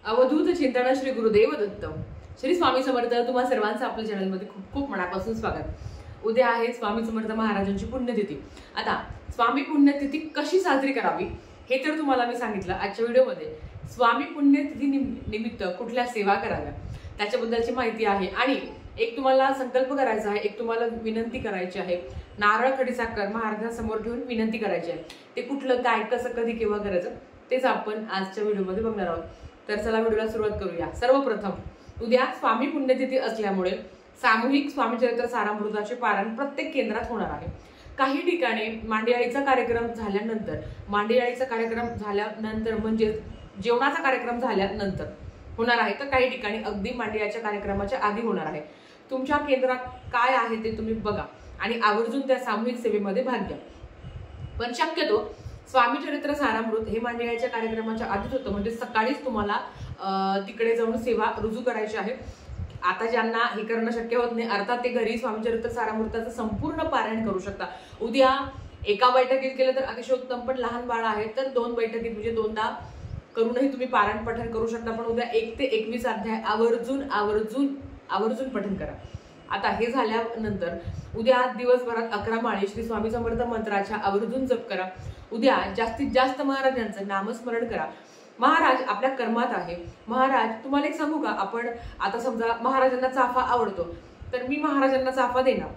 अवधूत चिंतन श्री गुरुदेव दत्त श्री स्वामी समर्थ तुम्हा सर्वांचं आपल्या चॅनलमध्ये खूप खूप मनापासून स्वागत। उद्या आहे स्वामी समर्थ महाराजांची पुण्यतिथी। आता स्वामी पुण्यतिथी कशी साजरी करावी हे तर तुम्हाला मी सांगितलं आजच्या व्हिडिओमध्ये। स्वामी पुण्यतिथी निमित्त कुठल्या सेवा कराव्या त्याच्याबद्दलची माहिती आहे आणि एक तुम्हाला संकल्प करायचा आहे, एक तुम्हाला विनंती करायची आहे। नारळ खडीसाखर महाराजांसमोर ठेवून विनंती करायची आहे। ते कुठलं काय कसं कधी केव्हा करायचं तेच आपण आजच्या व्हिडिओमध्ये बघणार आहोत। तर चला व्हिडिओला सुरुवात करूया। सर्वप्रथम उद्या स्वामी पुण्यतिथी असल्यामुळे सामूहिक स्वामी चरित्र सारामृताचे पारायण प्रत्येक केंद्रात होणार आहे। काही ठिकाणी मांदियाळीचा कार्यक्रम झाल्यानंतर म्हणजे जेवणाचा कार्यक्रम झाल्यानंतर होणार आहे, तर काही ठिकाणी अगदी मांदियाच्या कार्यक्रमाच्या आधी होणार आहे। तुमच्या केंद्रात काय आहे ते तुम्ही बघा आणि आवर्जून त्या सामूहिक सेवेमध्ये भाग घ्या। पण शक्यतो स्वामी चरित्र सारामृत हे मांदियाच्या कार्यक्रमाच्या आधीच होतं, म्हणजे सकाळीच तुम्हाला तिकडे जाऊन सेवा रुजू करायची आहे। आता ज्यांना हे करणं शक्य होत नाही अर्थात ते घरी स्वामी चरित्र सारामृताचं संपूर्ण पारायण करू शकता। उद्या एका बैठकीत केलं तर अतिशय उत्तम, पण लहान बाळ आहे तर 2 बैठकीत म्हणजे 2दा करूनही तुम्ही पारायण पठण करू शकता। पण उद्या 1 ते 21 अध्याय आवर्जून पठण करा। आता हे झाल्यानंतर उद्या दिवसभरात 11 माळी श्री स्वामी समर्थ मंत्राच्या आवर्जून जप करा। उद्या जास्तीत जास्त महाराजांचं नामस्मरण करा। महाराज आपल्या कर्मात आहे। महाराज तुम्हाला एक सांगू का, आपण आता समजा महाराजांना चाफा आवडतो तर मी महाराजांना चाफा देणार,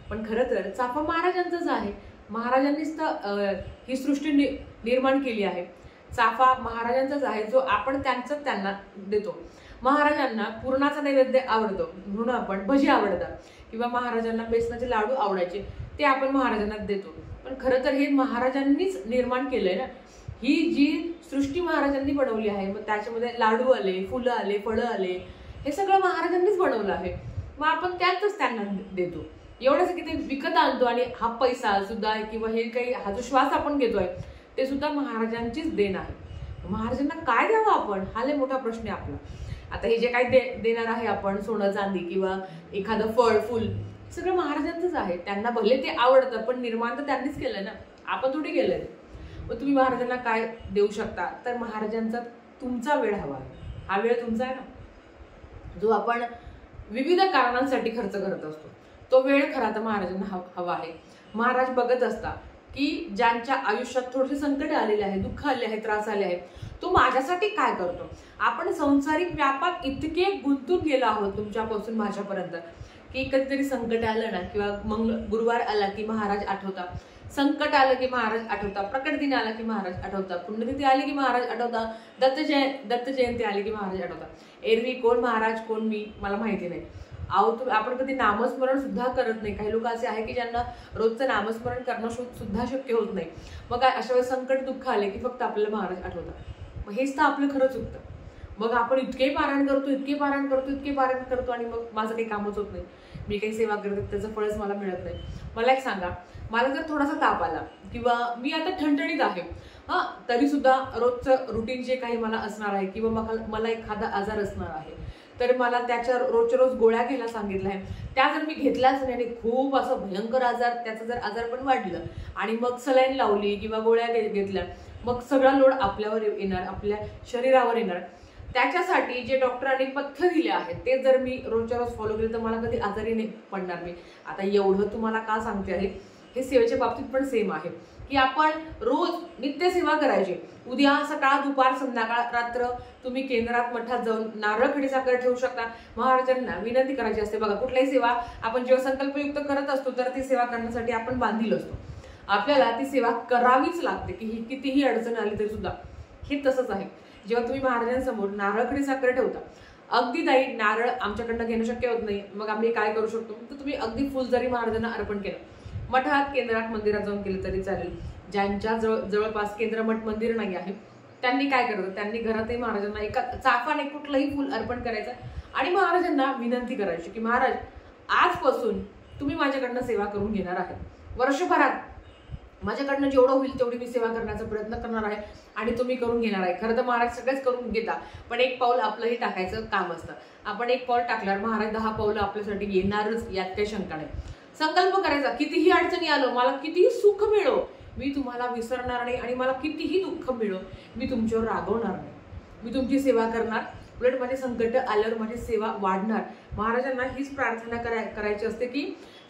पण खरं तर चाफा महाराजांचाच आहे। महाराजांनीच तर ही सृष्टी निर्माण केली आहे। चाफा महाराजांचाच आहे जो आपण त्यांना देतो। महाराजांना पुरणाचा नैवेद्य आवडतो म्हणून आपण भजी आवडतात किंवा महाराजांना बेसनाचे लाडू आवडायचे ते आपण महाराजांना देतो, पण खरं तर हे महाराजांनीच निर्माण केलंय ना। ही जी सृष्टी महाराजांनी बनवली आहे, मग त्याच्यामध्ये लाडू आले, फुलं आले, फळं आले, हे सगळं महाराजांनीच बनवलं आहे। मग आपण त्यातच त्यांना देतो। एवढंच की ते विकत आणतो आणि हा पैसा सुद्धा किंवा हे काही हा जो श्वास आपण घेतोय ते सुद्धा महाराजांचीच देण आहे। महाराजांना काय द्यावं आपण हा लय मोठा प्रश्न आहे आपला। आता हे जे काही देणार आहे आपण सोनं चांदी किंवा एखादं फळ फुल सगळं महाराजांचंच आहे। त्यांना भले ते आवडतं पण निर्माण तर त्यांनीच केलंय ना, आपण थोडी केलंय। मग तुम्ही महाराजांना काय देऊ शकता तर महाराजांचा तुमचा वेळ हवा आहे। हा वेळ तुमचा आहे ना, जो आपण विविध कारणांसाठी खर्च करत असतो, तो वेळ खरा तर महाराजांना हवा आहे। महाराज बघत असता की ज्यांच्या आयुष्यात थोडेसे संकट आलेले आहे, दुःख आले आहे, त्रास आले आहेत, तो माझ्यासाठी काय करतो। आपण संसारिक व्यापात इतके गुंतून गेलो आहोत तुमच्यापासून माझ्यापर्यंत की कधीतरी संकट आलं ना किंवा गुरुवार आला की महाराज आठवता, संकट आलं की महाराज आठवता, प्रकट दिन आला की महाराज आठवता, पुण्यतिथी आली की महाराज आठवता, दत्त जयंती आली की महाराज आठवता। एरवी कोण महाराज कोण मी मला माहिती नाही। आपण कधी नामस्मरण सुद्धा करत नाही। काही लोक असे आहे की ज्यांना रोजचं नामस्मरण करणं सुद्धा शक्य होत नाही। मग अशा वेळेस संकट दुःख आले की फक्त आपल्याला महाराज आठवतात। मग हेच तर आपलं खरं चुकतं। मग आपण इतके पारायण करतो आणि मग माझं काही कामच होत नाही, मी काही सेवा करते त्याचं फळच मला मिळत नाही। मला एक सांगा, मला जर थोडासा ताप आला किंवा मी आता ठणठणीत आहे तरी सुद्धा रोजचं रुटीन जे काही मला असणार आहे किंवा मला एखादा आजार असणार आहे तर मला त्याच्या रोजच्या रोज गोळ्या घ्यायला सांगितलं आहे, त्या जर मी घेतल्याच नाही आणि खूप असं भयंकर त्याचं जर आजार पण वाढलं आणि मग सलाईन लावली किंवा गोळ्या घेतल्या, मग सगळा लोड आपल्यावर येणार, आपल्या शरीरावर येणार। त्याच्यासाठी जे डॉक्टरांनी पथ्य दिले आहेत ते जर मी रोजच्या रोज फॉलो केले तर मला कधी आजारी नाही पडणार मी। आता एवढं तुम्हाला का सांगते आहे, हे सेवेच्या बाबतीत पण सेम आहे की आपण रोज नित्य सेवा करायची। उद्या सकाळ दुपार संध्याकाळ रात्र तुम्ही केंद्रात मठात जाऊन नारळ खडीसाखर ठेवू शकता। महाराजांना विनंती करायची असते। बघा कुठल्याही सेवा आपण जेव्हा संकल्पयुक्त करत असतो तर ती सेवा करण्यासाठी आपण बांधील असतो, आपल्याला ती सेवा करावीच लागते की ही कितीही अडचण आली तरी सुद्धा। हे तसंच आहे, जेव्हा तुम्ही महाराजांसमोर नारळ खडीसाखर ठेवता, अगदी ताई नारळ आमच्याकडनं घेणं शक्य होत नाही, मग आम्ही काय करू शकतो तर तुम्ही अगदी फुल जरी महाराजांना अर्पण केलं, मठात केंद्रात मंदिरात जाऊन केलं तरी चालेल। ज्यांच्या जवळपास केंद्र मठ मंदिर नाही आहे त्यांनी काय करायचं, त्यांनी घरातही महाराजांना एका चाफाने कुठलंही फुल अर्पण करायचं आणि महाराजांना विनंती करायची की महाराज आजपासून तुम्ही माझ्याकडनं सेवा करून घेणार आहे। वर्षभरात माझ्याकडनं जेवढं होईल तेवढी मी सेवा करण्याचा प्रयत्न करणार आहे आणि तुम्ही करून घेणार आहे। खरं तर महाराज सगळेच करून घेता, पण एक पाऊल आपलंही टाकायचं काम असतं। आपण एक पाऊल टाकल्यावर महाराज 10 पावलं आपल्यासाठी येणारच, यात काही शंका नाही। संकल्प करायचा, कितीही अडचणी आलो, मला कितीही सुख मिळो, मी तुम्हाला विसरणार नाही आणि मला कितीही दुःख मिळो मी तुमच्यावर रागवणार नाही। मी तुमची सेवा करणार, उलट माझे संकट आल्यावर माझी सेवा वाढणार. महाराजांना हीच प्रार्थना करायची असते की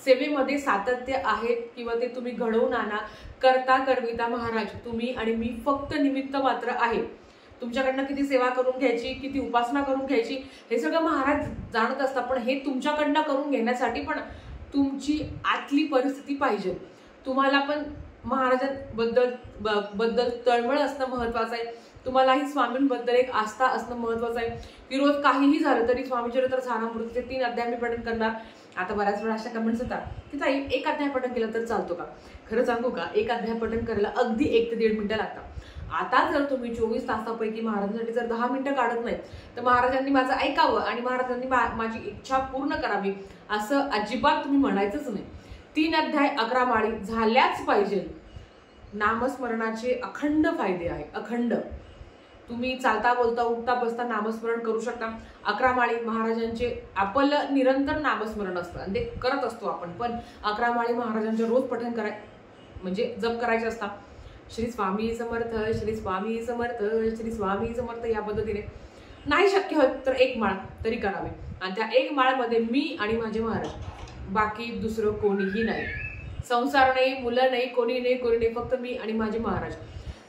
सेवेमध्ये सातत्य आहे किंवा ते तुम्ही घडवून आणा. करता करविता महाराज तुम्ही आणि मी फक्त निमित्त मात्र आहे. तुमच्याकडनं किती सेवा करून घ्यायची, किती उपासना करून घ्यायची हे सगळं महाराज जाणत असतात, पण हे तुमच्याकडनं करून घेण्यासाठी पण तुमची आतली परिस्थिती पाहिजे. तुम्हाला पण महाराजांबद्दल तळमळ असणं महत्वाचं आहे. तुम्हालाही स्वामींबद्दल एक आस्था असणं महत्वाचं आहे की रोज काहीही झालं तरी स्वामीचरित्र सारामृतचे 3 अध्याय मी पठण करणार. आता बऱ्याच वेळा अशा कमेंट्स येतात की ताई 1 अध्याय पठण केलं तर चालतो का? खरं सांगू का, 1 अध्याय पठण करायला अगदी 1 ते 1.5 मिनिटं लागतात. आता जर तुम्ही 24 तासापैकी महाराजांसाठी जर 10 मिनिटं काढत नाही तर महाराजांनी माझं ऐकावं आणि महाराजांनी माझी इच्छा पूर्ण करावी असं अजिबात तुम्ही म्हणायचंच नाही. 3 अध्याय 11 माळी झाल्याच पाहिजे. नामस्मरणाचे अखंड फायदे आहे, अखंड. तुम्ही चालता बोलता उठता बसता नामस्मरण करू शकता. 11 माळी महाराजांचे आपलं निरंतर नामस्मरण असतं आणि ते करत असतो आपण, पण 11 माळी महाराजांचे रोज पठण म्हणजे जप करायचे असतात. श्री स्वामी समर्थ, श्री स्वामी समर्थ, श्री स्वामी समर्थ या पद्धतीने. नाही शक्य होत तर 1 माळ तरी करावे आणि त्या 1 माळमध्ये मी आणि माझे महाराज, बाकी दुसरं कोणीही नाही. संसार नाही, मुलं नाही, कोणी नाही, फक्त मी आणि माझे महाराज.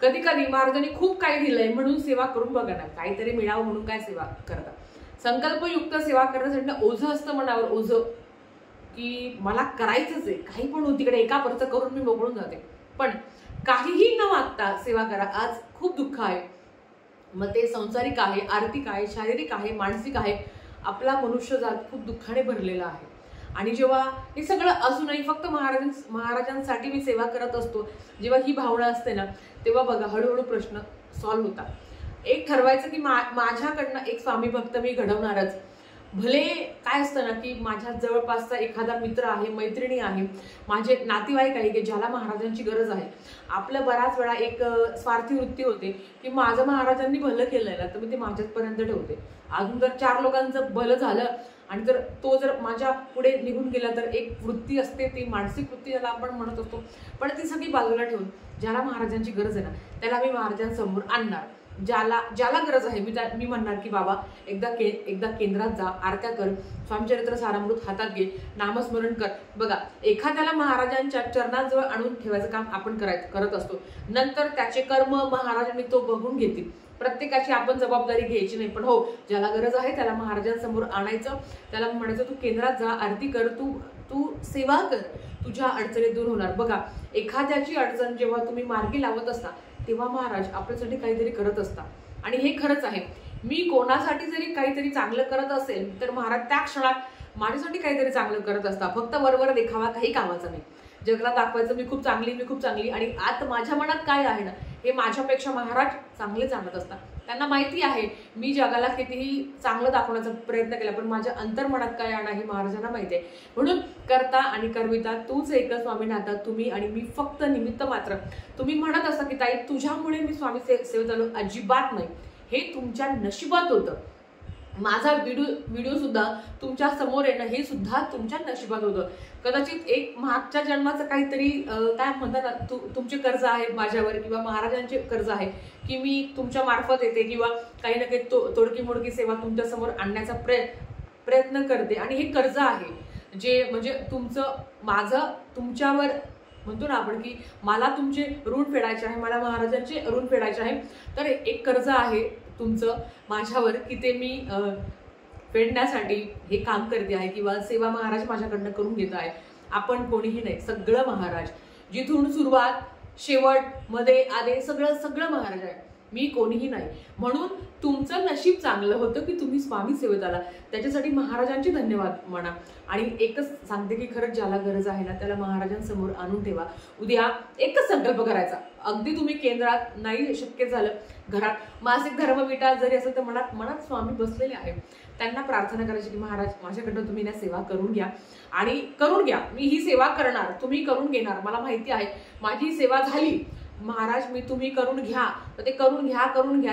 कधी कधी महाराजांनी खूप काही दिलंय म्हणून सेवा करून बघा ना, काहीतरी मिळावं म्हणून काय सेवा करता. संकल्पयुक्त सेवा करण्यासाठी ओझं असतं मनावर, ओझं की मला करायचंच आहे, काही पण हो तिकडे एका परत करून मी मोकळून जाते. पण काहीही न मागता सेवा करा. आज खूप दुःख आहे, मग ते सांसारिक आहे, आर्थिक आहे, शारीरिक आहे, मानसिक आहे. आपला मनुष्यजात खूप दुःखाने भरलेला आहे आणि जेव्हा हे सगळं असूनही फक्त महाराजांसाठी मी सेवा करत असतो, जेव्हा ही भावना असते ना, तेव्हा बघा हळूहळू प्रश्न सॉल्व्ह होतात. एक ठरवायचं की माझ्याकडनं एक स्वामी भक्त मी घडवणारच. भले काय असतं ना की माझ्या जवळपासचा एखादा मित्र आहे, मैत्रिणी आहे, माझे नातेवाईक आहे की ज्याला महाराजांची गरज आहे. आपलं बऱ्याच वेळा एक स्वार्थी वृत्ती होते की माझं महाराजांनी भलं केलंय ना तर मी ते माझ्यापर्यंत ठेवते. अजून जर 4 लोकांचं भलं झालं आणि जर माझ्या पुढे निघून गेला तर एक वृत्ती असते, ती मानसिक वृत्ती ज्याला आपण म्हणत असतो, पण ती सगळी बाजूला ठेवून ज्याला महाराजांची गरज आहे ना त्याला मी महाराजांसमोर आणणार. ज्याला गरज आहे मी म्हणणार की बाबा एकदा केंद्रात जा, आरत्या कर, स्वामीचरित्र सारामृत हातात घे, नामस्मरण कर. बघा, एखाद्याला महाराजांच्या चरणाजवळ आणून ठेवायचं काम आपण करत असतो. नंतर त्याचे कर्म महाराजांनी तो बघून घेतील. प्रत्येकाची आपण जबाबदारी घ्यायची नाही, पण हो ज्याला गरज आहे त्याला महाराजांसमोर आणायचं, त्याला म्हणायचं तू केंद्रात जा, आरती कर, तू सेवा कर, तुझ्या अडचणी दूर होणार. बघा, एखाद्याची अडचण जेव्हा तुम्ही मार्गी लावत असता तेव्हा महाराज आपल्यासाठी काहीतरी करत असतात आणि हे खरंच आहे. मी कोणासाठी जरी काहीतरी चांगलं करत असेल तर महाराज त्या क्षणात माझ्यासाठी काहीतरी चांगलं करत असतात. फक्त वरवर देखावा काही कामाचा नाही. जगाला दाखवायचं मी खूप चांगली आणि आत माझ्या मनात काय आहे ना हे माझ्यापेक्षा महाराज चांगले जाणत असतात. त्यांना माहिती आहे मी जगाला कितीही चांगलं दाखवण्याचा प्रयत्न केला, पण माझ्या अंतर्मनात काय आहे हे महाराजांना माहिती आहे. म्हणून करता आणि करविता तूच एक स्वामीनाथा, तुम्ही आणि मी फक्त निमित्त मात्र. तुम्ही म्हणत असता की ताई तुझ्यामुळे मी स्वामी सेवेत आलो, अजिबात नाही. हे तुमच्या नशिबात होतं. माझा व्हिडिओ सुद्धा तुमच्या समोर येणं हे सुद्धा तुमच्या नशिबात होतं. कदाचित एक मागच्या जन्माचं काहीतरी काय म्हणतात ना, तुमचे कर्ज आहे माझ्यावर किंवा महाराजांचे कर्ज आहे की मी तुमच्या मार्फत येते किंवा काही ना काही तोडकी मोडकी सेवा तुमच्या समोर आणण्याचा प्रयत्न करते. आणि हे कर्ज आहे जे म्हणजे माझं तुमच्यावर म्हणतो ना आपण की मला तुमचे ऋण फेडायचे आहे, मला महाराजांचे ऋण फेडायचे आहे. तर एक कर्ज आहे तुमचं माझ्यावर की ते मी फेडण्यासाठी हे काम करते आहे किंवा सेवा महाराज माझ्याकडनं करून घेत आहे. आपण कोणीही नाही, सगळं महाराज. जिथून सुरुवात शेवट मध्ये आले सगळं महाराज आहे, मी कोणीही नाही. म्हणून तुमचं नशीब चांगलं होतं की तुम्ही स्वामी सेवेत आला, त्याच्यासाठी महाराजांचे धन्यवाद म्हणा. आणि एकच सांगते की खरंच ज्याला गरज आहे ना त्याला महाराजांसमोर आणून ठेवा. उद्या एकच संकल्प करायचा, अगदी तुम्ही केंद्रात नाही शक्य झालं घरात मासिक धर्मविटा जरी असेल तर मनात स्वामी बसलेले आहे, त्यांना प्रार्थना करायची की महाराज माझ्याकडनं तुम्ही ना सेवा करून घ्या आणि करून घ्या. मी ही सेवा करणार, तुम्ही करून घेणार. मला माहिती आहे माझी सेवा झाली महाराज, मी तुम्ही करून घ्या, तर ते करून घ्या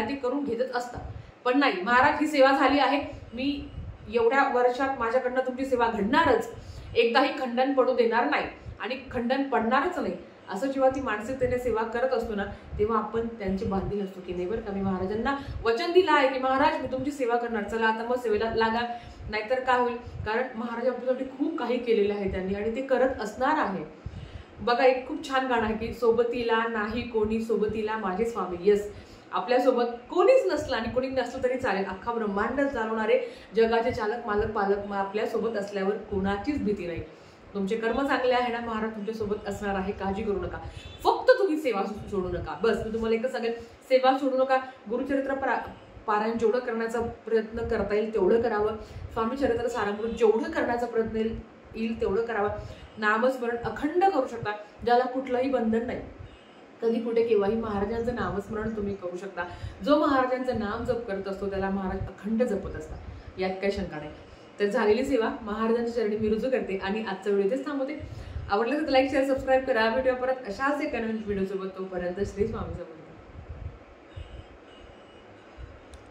ते करून घेतच असतात. पण नाही महाराज ही सेवा झाली आहे, मी एवढ्या वर्षात माझ्याकडनं तुमची सेवा घडणारच, एकदाही खंडन पडू देणार नाही आणि खंडन पडणारच नाही. असं जेव्हा ती मानसिकतेने सेवा करत असतो ना, तेव्हा आपण त्यांचे बांधील असतो की नाही बरं का, मी महाराजांना वचन दिलं आहे की महाराज मी तुमची सेवा करणार, चला आता मग सेवेला लागा. नाहीतर काय होईल, कारण महाराज आपल्यासाठी खूप काही केलेलं आहे त्यांनी आणि ते करत असणार आहे. बघा एक खूप छान गाणं आहे की सोबतीला नाही कोणी सोबतीला माझे स्वामी. येस, आपल्यासोबत कोणीच नसलं आणि कोणी नसलं तरी चालेल, अख्खा ब्रह्मांड चालवणारे जगाचे चालक मालक पालक आपल्यासोबत असल्यावर कोणाचीच भीती नाही. तुमचे कर्म चांगले आहे ना, महाराज तुमच्यासोबत असणार आहे, काळजी करू नका. फक्त तुम्ही सेवा सोडू नका. बस मी तुम्हाला एकच सांगेन, सेवा सोडू नका. गुरुचरित्र पारायण जेवढं करण्याचा प्रयत्न करता येईल तेवढं करावं. स्वामी चरित्र सारामृत जेवढं करण्याचा प्रयत्न येईल तेवढं करावं. नामस्मरण अखंड करू शकता, ज्याला कुठलंही बंधन नाही. कधी कुठे केव्हाही महाराजांचं नामस्मरण तुम्ही करू शकता. जो महाराजांचं नाम जप करत असतो त्याला महाराज अखंड जपत असतात, यात काही शंका नाही. तर झालेली सेवा महाराजांच्या चरणी मी रुजू करते आणि आजचा व्हिडिओ इथेच थांबवते. आवडलं तर लाईक शेअर सबस्क्राईब करा. व्हिडिओ परत अशाच एका नवीन व्हिडिओ सोबत, तोपर्यंत श्री स्वामी समर्थ.